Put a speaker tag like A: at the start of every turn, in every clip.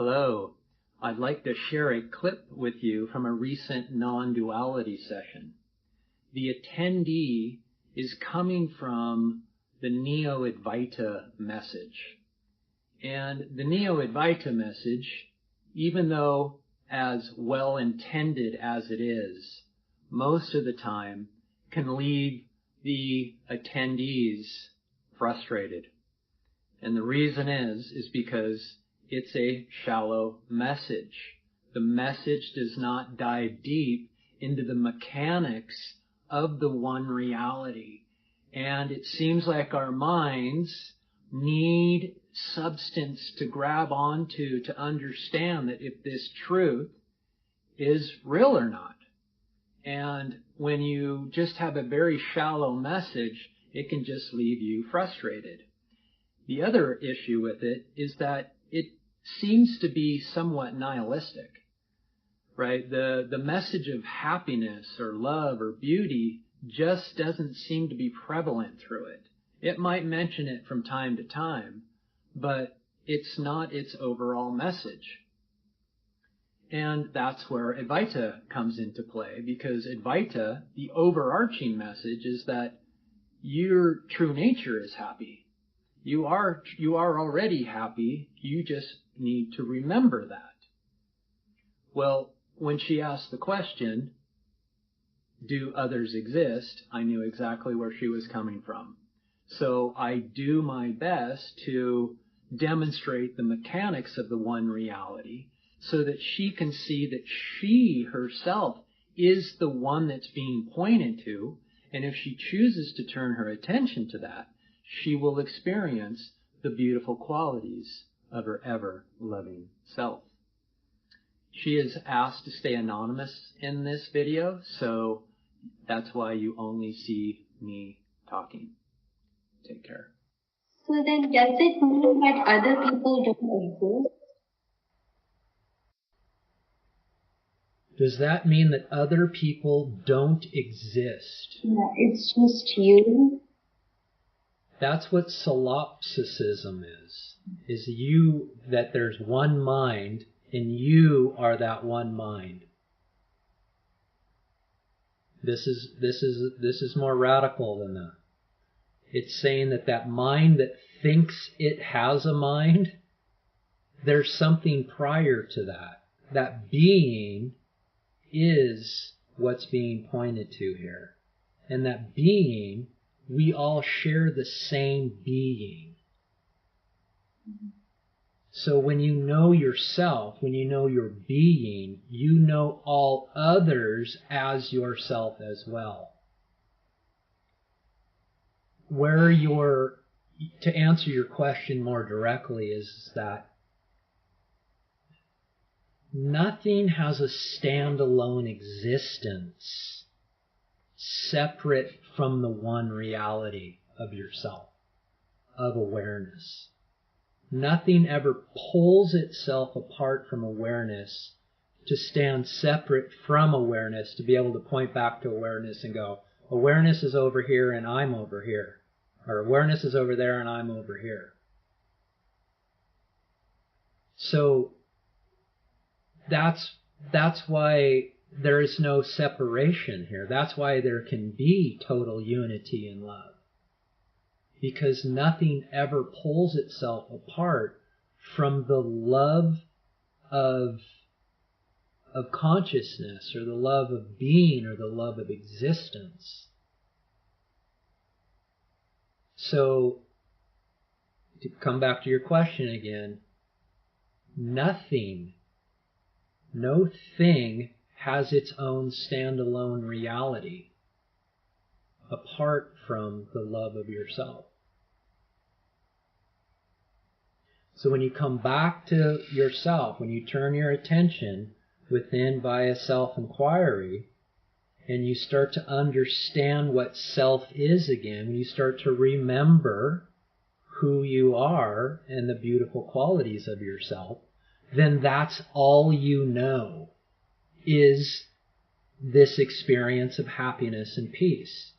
A: Hello. I'd like to share a clip with you from a recent non-duality session. The attendee is coming from the neo-Advaita message. And the neo-Advaita message, even though as well intended as it is, most of the time can leave the attendees frustrated. And the reason is because it's a shallow message. The message does not dive deep into the mechanics of the one reality. And it seems like our minds need substance to grab onto to understand that if this truth is real or not. And when you just have a very shallow message, it can just leave you frustrated. The other issue with it is that it seems to be somewhat nihilistic, right? The message of happiness or love or beauty just doesn't seem to be prevalent through it. It might mention it from time to time, but it's not its overall message. And that's where Advaita comes into play, because Advaita, the overarching message is that your true nature is happy. You are already happy, you just need to remember that. Well, when she asked the question, do others exist, I knew exactly where she was coming from. So I do my best to demonstrate the mechanics of the one reality so that she can see that she herself is the one that's being pointed to, and if she chooses to turn her attention to that, she will experience the beautiful qualities of her ever-loving self. She is asked to stay anonymous in this video, so that's why you only see me talking. Take care.
B: So then does it mean that other people don't exist?
A: Does that mean that other people don't exist?
B: Yeah, it's just you.
A: That's what solipsism is you, that there's one mind, and you are that one mind. This is more radical than that. It's saying that mind that thinks it has a mind, there's something prior to that. That being is what's being pointed to here. And that being, we all share the same being. So when you know yourself, when you know your being, you know all others as yourself as well. To answer your question more directly is that nothing has a standalone existence separate from the one reality of yourself, of awareness. Nothing ever pulls itself apart from awareness to stand separate from awareness, to be able to point back to awareness and go, awareness is over here and I'm over here. Or awareness is over there and I'm over here. So that's why there is no separation here. That's why there can be total unity in love. Because nothing ever pulls itself apart from the love of consciousness, or the love of being, or the love of existence. So, to come back to your question again, nothing, no thing has its own standalone reality apart from the love of yourself. So when you come back to yourself, when you turn your attention within via self-enquiry, and you start to understand what self is again, when you start to remember who you are and the beautiful qualities of yourself, then that's all you know is this experience of happiness and peace.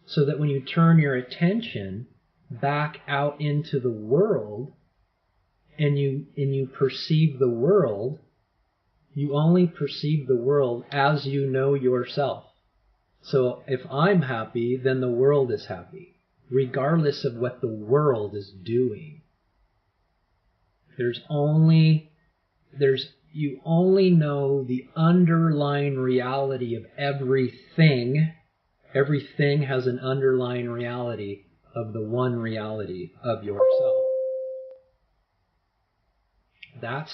A: So that when you turn your attention back out into the world and you perceive the world, you only perceive the world as you know yourself. So if I'm happy, then the world is happy, regardless of what the world is doing. You only know the underlying reality of everything. Everything has an underlying reality of the one reality of yourself. That's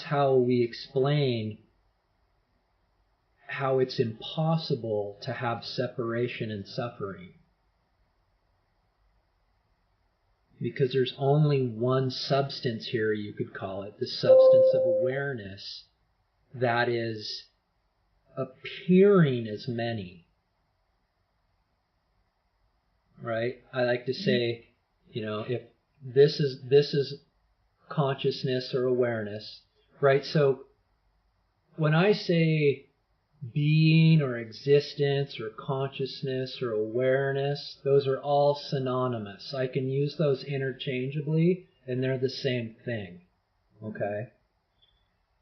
A: how we explain how it's impossible to have separation and suffering. Because there's only one substance here, you could call it, the substance of awareness, that is appearing as many. Right? I like to say, if this is consciousness or awareness, right? So when I say being or existence or consciousness or awareness, those are all synonymous. I can use those interchangeably and they're the same thing. Okay?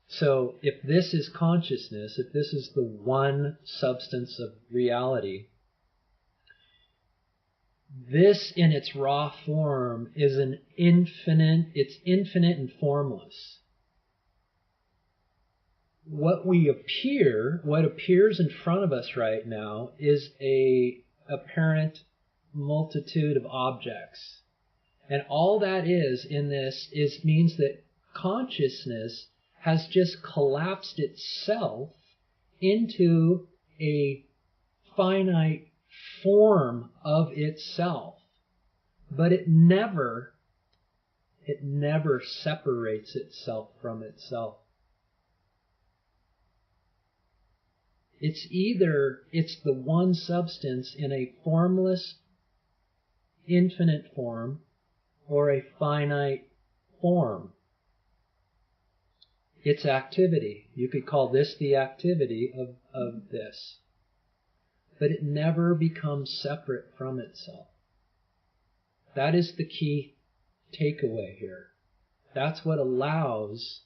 A: So if this is consciousness, if this is the one substance of reality, this in its raw form is it's infinite and formless. What appears in front of us right now is a apparent multitude of objects. And all that is in this means that consciousness has just collapsed itself into a finite form of itself. But it never separates itself from itself. It's the one substance in a formless, infinite form, or a finite form. It's activity. You could call this the activity of this. But it never becomes separate from itself. That is the key takeaway here. That's what allows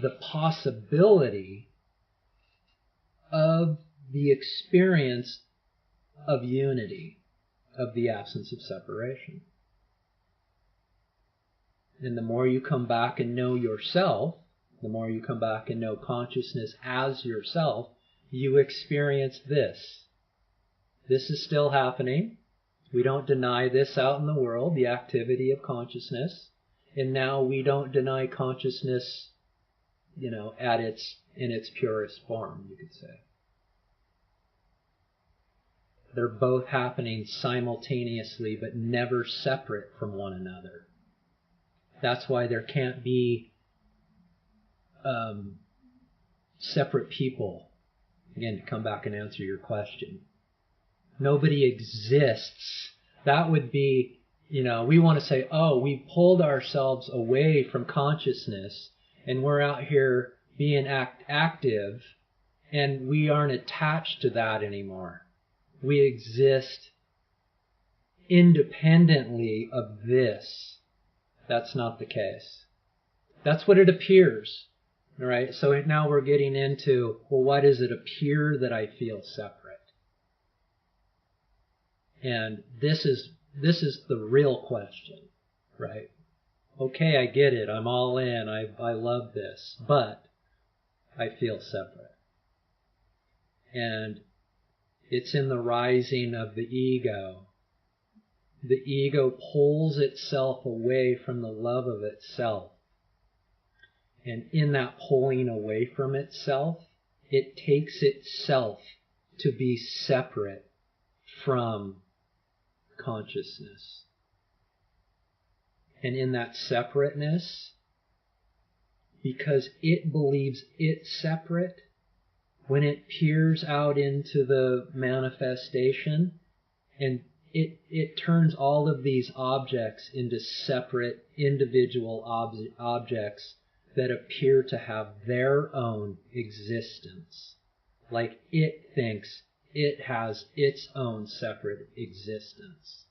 A: the possibility of the experience of unity, of the absence of separation. And the more you come back and know yourself, the more you come back and know consciousness as yourself, you experience this. This is still happening. We don't deny this out in the world, the activity of consciousness. And now we don't deny consciousness, in its purest form, you could say. They're both happening simultaneously, but never separate from one another. That's why there can't be separate people. Again, to come back and answer your question. Nobody exists. That would be, we want to say, we pulled ourselves away from consciousness and we're out here being active and we aren't attached to that anymore. We exist independently of this. That's not the case. That's what it appears. All right? So now we're getting into, why does it appear that I feel separate? And this is the real question, right? Okay, I get it. I'm all in. I love this. But I feel separate. And it's in the rising of the ego. The ego pulls itself away from the love of itself. And in that pulling away from itself, it takes itself to be separate from consciousness. And in that separateness, because it believes it's separate, when it peers out into the manifestation, and it turns all of these objects into separate individual objects that appear to have their own existence. Like it thinks it has its own separate existence.